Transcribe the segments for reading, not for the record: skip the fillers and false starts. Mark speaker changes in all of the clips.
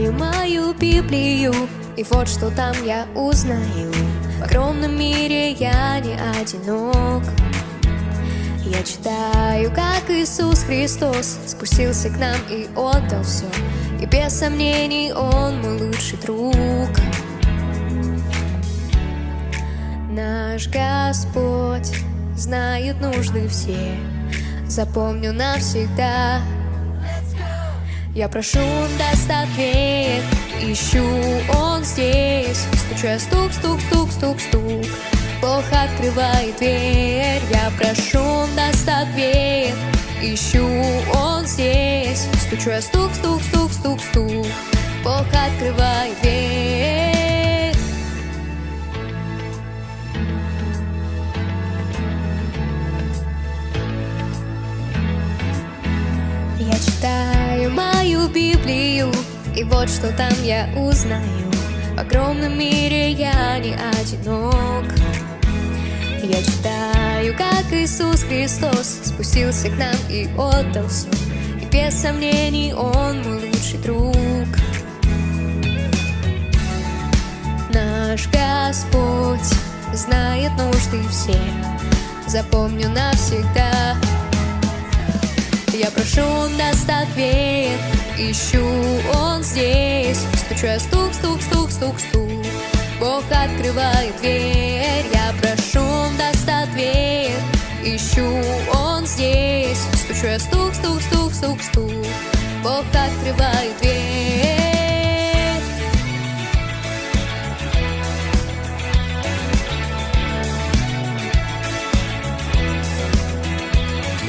Speaker 1: читаю мою Библию, и вот что там я узнаю: в огромном мире я не одинок. Я читаю, как Иисус Христос спустился к нам и отдал все, и без сомнений Он мой лучший друг. Наш Господь знает нужды все, запомню навсегда. Я прошу, Он даст ответ, ищу, Он здесь. Стучу я, стук, стук, стук, стук, стук, Бог открывает дверь. Я прошу, Он даст ответ, ищу, Он здесь. Стучу я, стук, стук, стук, стук, стук, Бог открывает дверь. Я читаю мою Библию, и вот что там я узнаю: в огромном мире я не одинок. Я читаю, как Иисус Христос спустился к нам и отдал все, и без сомнений Он мой лучший друг. Наш Господь знает нужды все, запомню навсегда. Я прошу, Он даст ответ, ищу, Он здесь. Стучу я, стук, стук, стук, стук, стук, Бог открывает дверь. Я прошу, Он даст ответ, ищу, Он здесь. Стучу я, стук, стук, стук, стук, стук, Бог открывает дверь.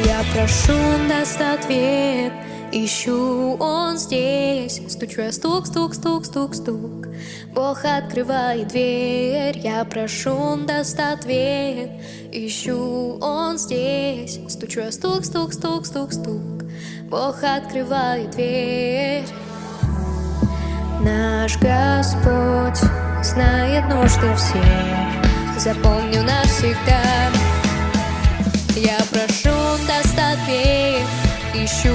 Speaker 1: Я прошу, Он даст ответ, ищу, Он здесь. Стучу я, стук, стук, стук, стук, стук, Бог открывает дверь. Я прошу, Он даст ответ, ищу, Он здесь. Стучу я, стук, стук, стук, стук, стук, Бог открывает дверь. Наш Господь знает нужды все, запомню навсегда. Я прошу, Он даст ответ, ищу,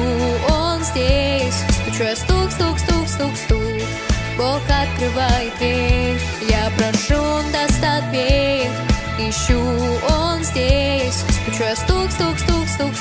Speaker 1: Он здесь. Стучу я, стук, стук, стук, стук, стук, Бог открывает дверь. Я прошу, Он даст ответ, ищу, Он здесь. Стучу я, стук, стук, стук, стук,